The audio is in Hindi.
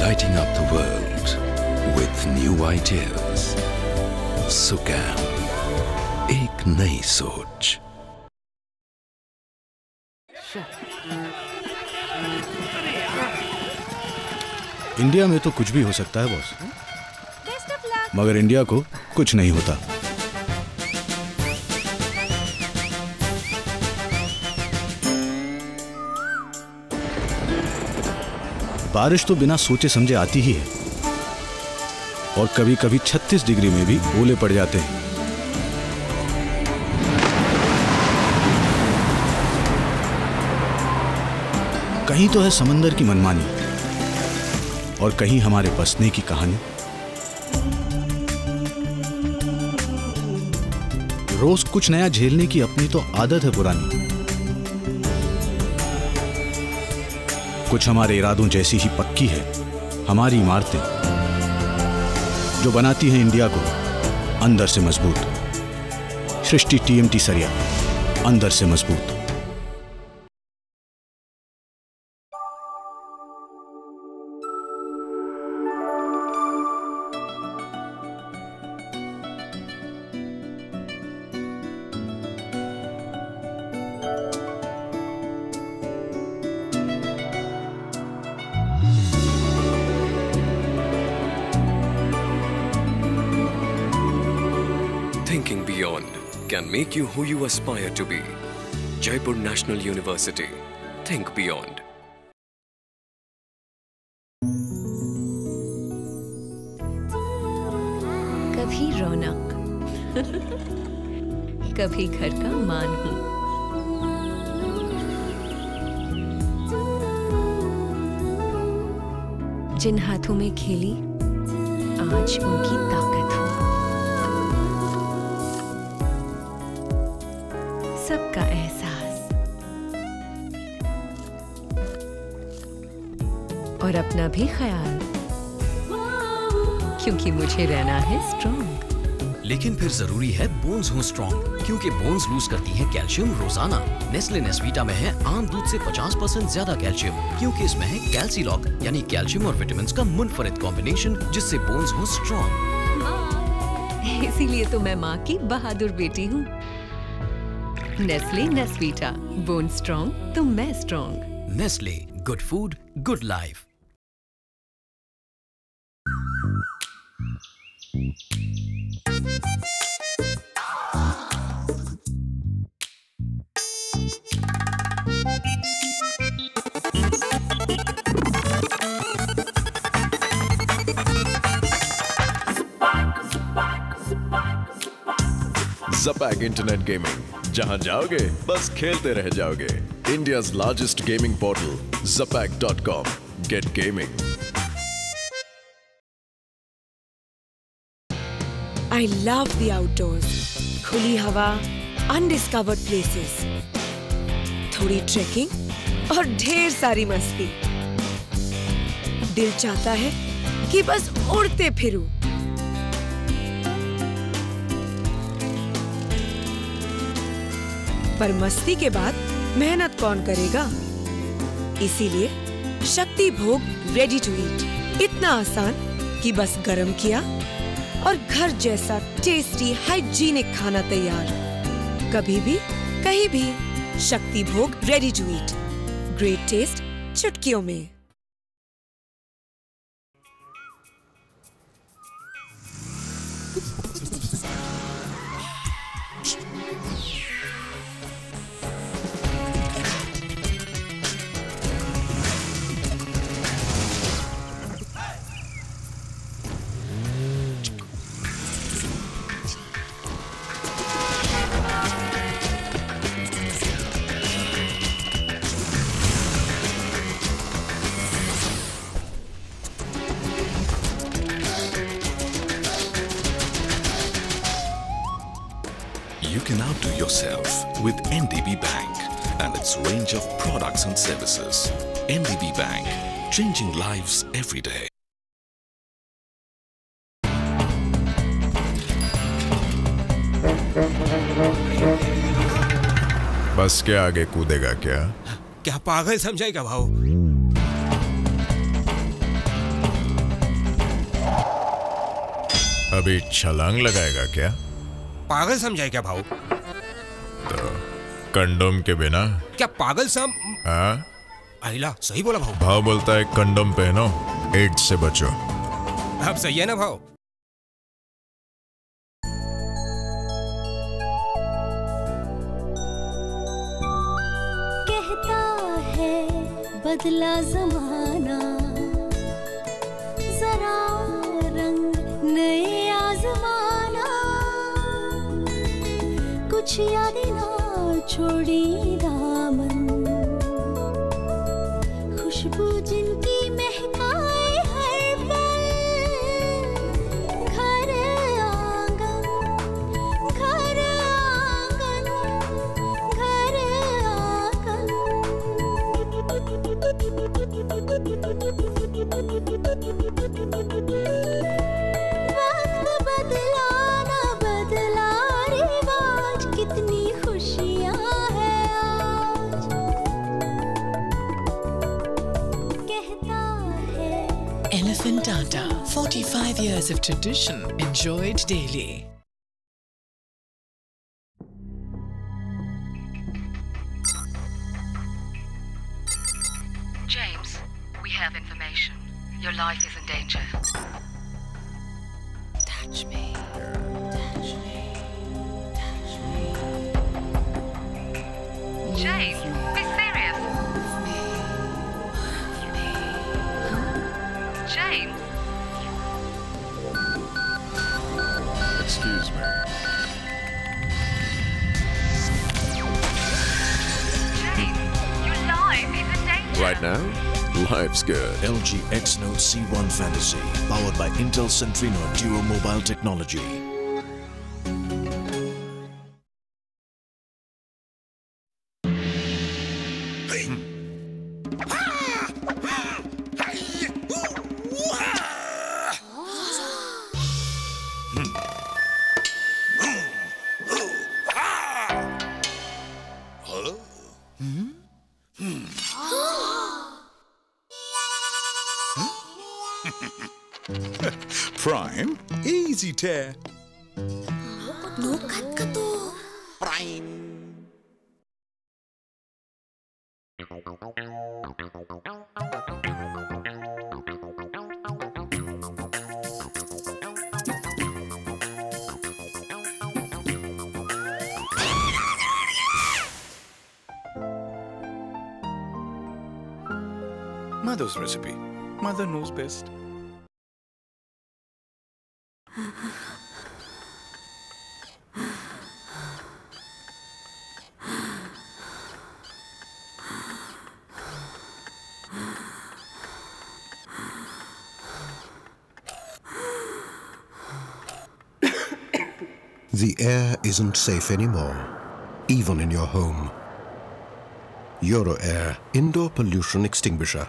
lighting up the world with new ideas. SUCAM, एक नई सोच। इंडिया में तो कुछ भी हो सकता है बॉस, मगर इंडिया को कुछ नहीं होता। बारिश तो बिना सोचे समझे आती ही है, और कभी कभी 36 डिग्री में भी ओले पड़ जाते हैं। कहीं तो है समंदर की मनमानी, और कहीं हमारे बसने की कहानी। रोज कुछ नया झेलने की अपनी तो आदत है पुरानी। कुछ हमारे इरादों जैसी ही पक्की है हमारी इमारतें, जो बनाती हैं इंडिया को अंदर से मजबूत। सृष्टि TMT सरिया, अंदर से मजबूत। Thinking beyond can make you who you aspire to be. Jaipur National University. Think beyond. कभी रौनक कभी घर का मान हूँ। जिन हाथों में खेली आज उनकी ताकत हूँ। सबका एहसास और अपना भी ख्याल, क्योंकि मुझे रहना है स्ट्रॉन्ग। लेकिन फिर जरूरी है बोन्स हो स्ट्रॉन्ग, क्योंकि बोन्स लूज करती है कैल्शियम रोजाना। नेस्ले नेस्वीटा में है आम दूध से 50% ज्यादा कैल्शियम, क्योंकि इसमें है कैल्सीलॉक यानी कैल्शियम और विटामिन का मुनफरिद कॉम्बिनेशन, जिससे बोन्स हो स्ट्रॉन्ग। इसीलिए तो मैं माँ की बहादुर बेटी हूँ। नेस्ले नेस्वीटा, बोन स्ट्रॉन्ग तो मैं strong. Nestle, good food good life. Zapak internet gaming, जहां जाओगे बस खेलते रह जाओगे। India's largest gaming portal, zapak.com. Get gaming. I love the outdoors. खुली हवा, undiscovered places, थोड़ी ट्रेकिंग और ढेर सारी मस्ती। दिल चाहता है कि बस उड़ते फिरूं। पर मस्ती के बाद मेहनत कौन करेगा? इसीलिए शक्ति भोग रेडी टू ईट, इतना आसान कि बस गरम किया और घर जैसा टेस्टी हाइजीनिक खाना तैयार। कभी भी कहीं भी Shakti Bhog ready to eat, great taste चुटकियों में। You can outdo yourself with NDB Bank and its range of products and services. NDB Bank, changing lives every day. बस के आगे कूदेगा क्या? क्या पागल समझाएगा भाऊ? अभी छलांग लगाएगा क्या? पागल समझाए क्या भाऊ? तो कंडोम के बिना? क्या पागल हाँ? आइला सही बोला भाऊ। भाव बोलता है कंडोम पहनो, एड्स से बचो। अब सही है ना भाऊ? कहता है बदला जमाना, जरा रंग नए आजमाना, कुछ यादें ना छोड़ी दामन, खुशबू जिनकी महकाए हर पल, घर आंगन, घर आंगन, घर आंगन। वक्त बदला ना बदला रिवाज, कितनी खुशियां हैं आज। कहता है Elephant Tata, 45 years of tradition enjoyed daily. James, we have information. Your life is in danger. Touch me. Touch me. Touch me. James, be serious. James, Excuse me. James, your life is in danger. Right now, life's good. LG X Note C1 Fantasy, powered by Intel Centrino Duo Mobile Technology. Prime Easy Tear. no cut ka to. Prime. Mother's recipe. Mother knows best. The air isn't safe anymore, even in your home. EuroAir Indoor Pollution Extinguisher.